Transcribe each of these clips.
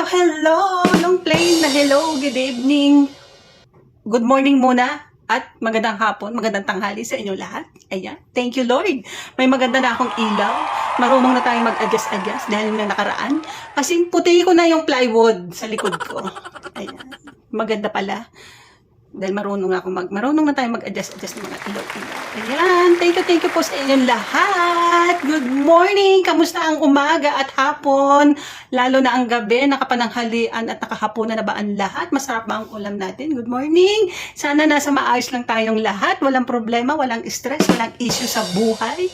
Hello! Long plane na hello, good evening. Good morning muna at magandang hapon, magandang tanghali sa inyo lahat. Ayan, thank you Lord. May maganda na akong ilaw. Marunong na tayong mag-adjust-adjust dahil na nakaraan. Kasi puti ko na yung plywood sa likod ko. Ayan, maganda pala. Dahil marunong na tayo mag-adjust-adjust ng mga ilaw-ilaw. Ayan, thank you po sa inyong lahat. Good morning! Kamusta ang umaga at hapon? Lalo na ang gabi, nakapananghalian at nakahapunan na ba ang lahat? Masarap ba ang ulam natin? Good morning! Sana nasa maayos lang tayong lahat. Walang problema, walang stress, walang issue sa buhay.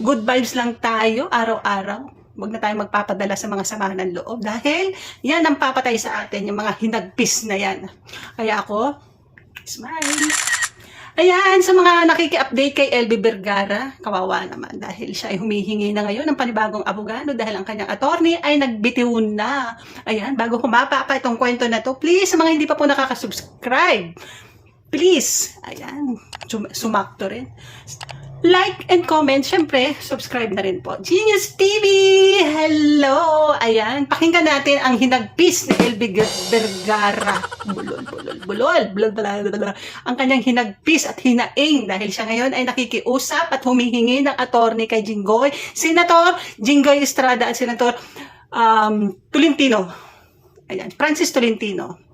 Good vibes lang tayo, araw-araw. Huwag na tayo magpapadala sa mga sama ng loob. Dahil yan ang papatay sa atin, yung mga hinagpis na yan. Kaya ako, smile. Ayan, sa mga nakiki-update kay LB Vergara, kawawa naman dahil siya ay humihingi na ngayon ng panibagong abogado dahil ang kanyang attorney ay nagbitiw na. Ayan, bago humapa pa itong kwento na to, please, sa mga hindi pa po nakaka-subscribe, please, ayan, sumakto rin. Like and comment, syempre, subscribe na rin po. Genius TV! Hello! Ayan, pakinggan natin ang hinagpis ni LB Vergara. Bulol. Ang kanyang hinagpis at hinaing dahil siya ngayon ay nakikiusap at humihingi ng attorney kay Jinggoy, Senator Jinggoy Estrada at Senator Tolentino. Ayan, Francis Tolentino.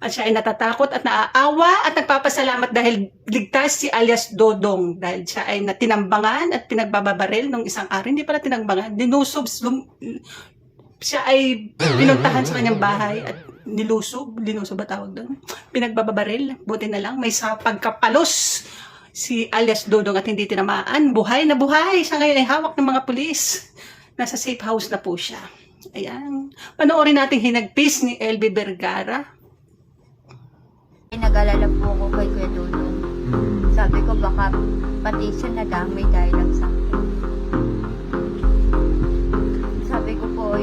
At siya ay natatakot at naaawa at nagpapasalamat dahil ligtas si alias Dodong dahil siya ay natinambangan at pinagbababaril ng isang araw. Hindi pala tinambangan, dinusob, siya ay pinuntahan sa kanyang bahay at nilusob ba tawag doon? Pinagbababaril, buti na lang, may sa pagkapalos si alias Dodong at hindi tinamaan. Buhay na buhay, siya ngayon ay hawak ng mga pulis. Nasa safe house na po siya. Ayan, panoorin natin hinagpis ni LB Vergara. Nag-alala po ako kay Kuya Dodong. Sabi ko baka pati siya nadamay dahil lang sa akin. Sabi ko po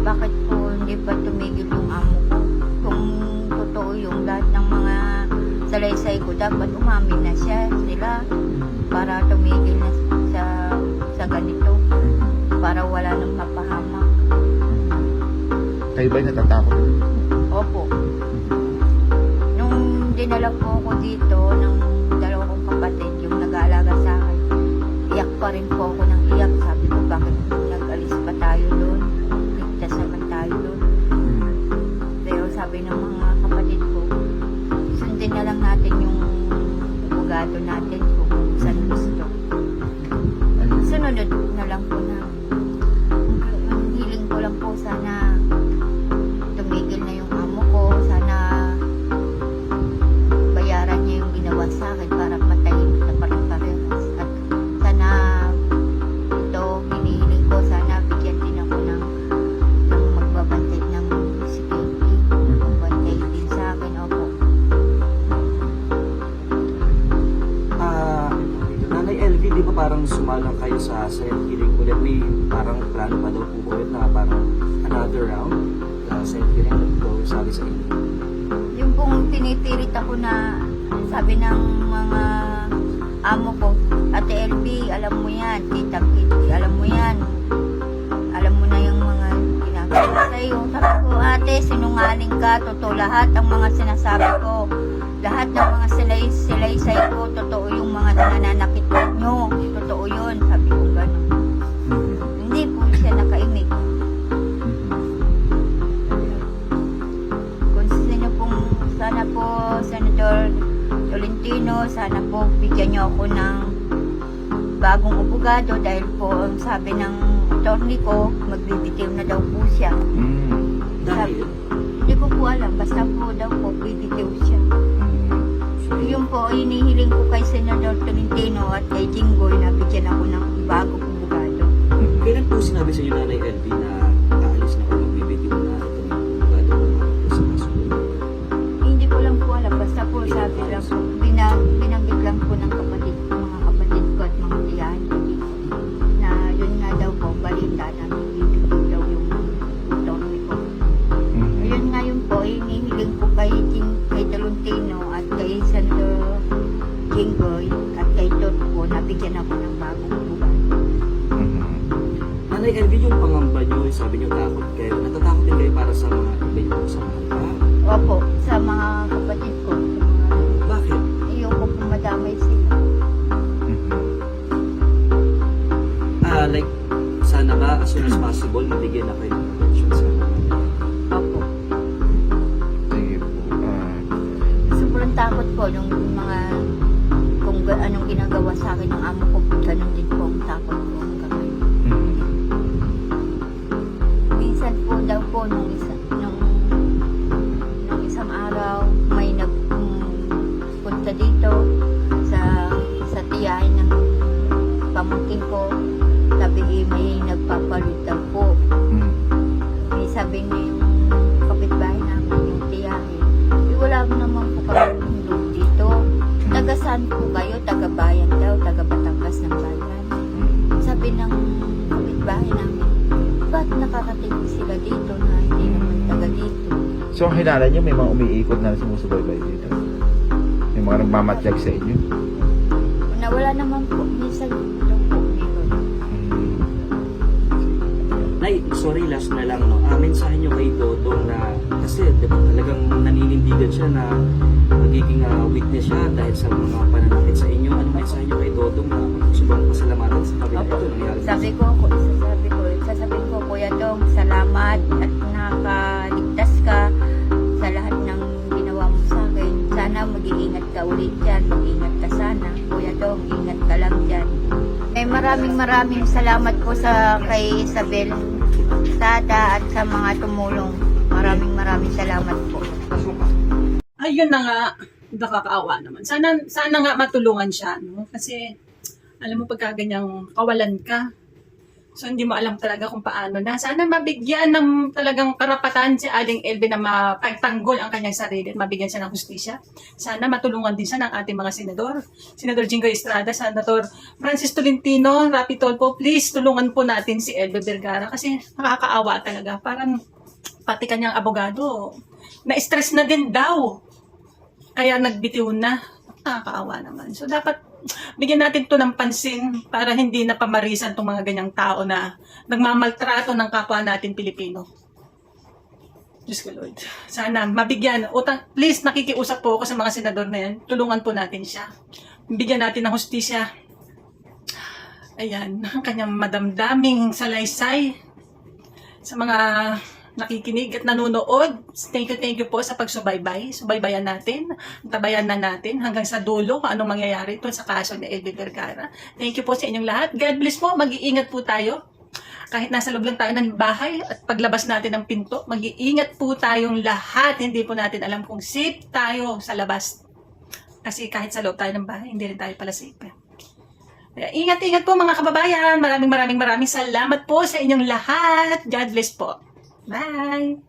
bakit po hindi pa tumigil yung amo ko? Kung totoo yung lahat ng mga salaysay ko, dapat umamin na sila para tumigil na sa ganito. Para wala nang mapahamak. Kayo ba'y natatakot? Opo. Dinala po ako dito ng dalawa kong kapatid, yung nag-aalaga sa akin. Iyak pa rin po ako ng iyak. Sabi ko, bakit nag-alis pa tayo doon? Ligtas naman tayo doon. Pero sabi ng mga kapatid ko, sundin na lang natin yung abogado natin kung saan gusto. Sunod na lang po na. Ang hiling ko lang po sana tumigil na yung amo ko. Sana niya yung ginawa sa akin para matayin na parehas. At sana ito, hinihiling ko, sana bigyan din ako ng magbabantay ng security. Magbantay din sa akin, opo. Nanay LV, di ba parang sumalang kayo sa Senate hearing ulit? May parang plano pa daw po ulit na parang another round sa Senate hearing ito, sabi sa inyo? Yung pong tinitirit ako na sabi ng mga amo ko, Ate LB, alam mo yan, Tita Kitty, alam mo yan. Alam mo na yung mga ginagawa sa'yo. Sabi ko, ate, sinungaling ka, totoo lahat ang mga sinasabi ko. Lahat ng mga silay-silay ko, totoo yung mga nananakit nyo. Totoo yun, sabi ko gano'n. Hindi po siya nakaimik. Kung sino pong, sana po, Senator Tolentino, sana po bigyan niyo ako ng bagong abogado dahil po ang sabi ng attorney ko, magbibitiw na daw po siya. Dahil? Hindi ko po alam, basta po daw po bibitiw siya. Yun po, inihiling ko kay Senator Tolentino at kay Jinggoy na bigyan ako ng bagong abogado. Kailan po sinabi sa inyo, Nanay LV, na aalis na o magbibitiw na itong abogado po sa kaso? Hindi ko lang po alam, basta po sabi lang po, binanggit lang po ng mga kapatid ko at mga tiyahin ko dito na yun nga daw po, balita na bibigyan daw yung attorney ko. Ayun nga yun po, hinihiling ko kay Tolentino at kay Senator Jinggoy at kay Toto na bigyan ako ng bagong abogado. Nanay LV, yung pangamba nyo, sabi nyo takot kayo, natatakot din kayo para sa mga iba yung sa mga iba? Opo, sa mga kapatid ko. Sa mga, Bakit? ayoko po madamay sila. Like, sana ba as soon as possible mabigyan na kayo ng protection sa mga Opo. Sige po. Sobrang takot ko nung mga kung anong ginagawa sa akin ng amo ko, ganun din po ang takot ko hanggang ngayon. Minsan po daw po nung isang araw may punta dito sa tiyahin ng pamangkin ko. Sabi may nagpapalud daw po. May sabi niya yung kapitbahay namin yung tiyahin. Wala naman po kami loob dito. Taga saan po kayo? Taga bayan daw, taga Batangas ng bayan. Sabi ng kapitbahay namin, ba't nakakatingin sila dito na hindi naman taga dito? So, ang hinala niyo, may mga umiikot na sumusubaybay dito. May mga nagmamatyag sa inyo. Wala naman po. Minsan lang po dito. Nay, sorry, last na lang, no? Mensahe nyo kay Dodong na, kasi diba, talagang naninindigan siya na magiging witness siya dahil sa mga pananakit sa inyo. Anong mensahe nyo kay Dodong na subang pasalamatan sa kabila ito nangyari? Sasabi ko, Kuya Dong, salamat at nakaligtas ka sa lahat ng ginawa mo sa akin. Sana mag-iingat ka ulit dyan. Mag-ingat ka sana. Kuya Dong, ingat ka lang dyan. Maraming salamat po kay Isabel Sada at sa mga tumulong. Maraming salamat po. Ayun na nga, nakakaawa naman. Sana nga matulungan siya, no? Kasi, alam mo, pagka ganyang kawalan ka, so hindi mo alam talaga kung paano na. Sana mabigyan ng talagang karapatan si Aling Elvie na mapagtanggol ang kanyang sarili at mabigyan siya ng hustisya. Sana matulungan din siya ng ating mga senador. Senador Jingoy Estrada, Senator Francis Tolentino, Rapi Tulfo, please tulungan po natin si Elvie Vergara kasi nakakaawa talaga. Parang pati kanyang abogado, na-stress na din daw. Kaya nagbitiw na. Nakakaawa naman. So dapat bigyan natin to ng pansin para hindi na pamarisan itong mga ganyang tao na nagmamaltrato ng kapwa natin Pilipino. Diyos ko Lord. Sana mabigyan. Please, nakikiusap po ako sa mga senador na yan. Tulungan po natin siya. Bigyan natin ng hustisya. Ayan, ang kanyang madamdaming salaysay sa mga nakikinig at nanonood. Thank you po sa pagsubaybay. Subaybayan natin, tabayan na natin hanggang sa dulo kung anong mangyayari ito sa kaso ni Elvie Vergara. Thank you po sa inyong lahat. God bless po. Mag-iingat po tayo. Kahit nasa loob lang tayo ng bahay at paglabas natin ng pinto, mag-iingat po tayong lahat. Hindi po natin alam kung safe tayo sa labas. Kasi kahit sa loob tayo ng bahay, hindi rin tayo pala safe. Kaya ingat-ingat po mga kababayan. Maraming salamat po sa inyong lahat. God bless po. Bye!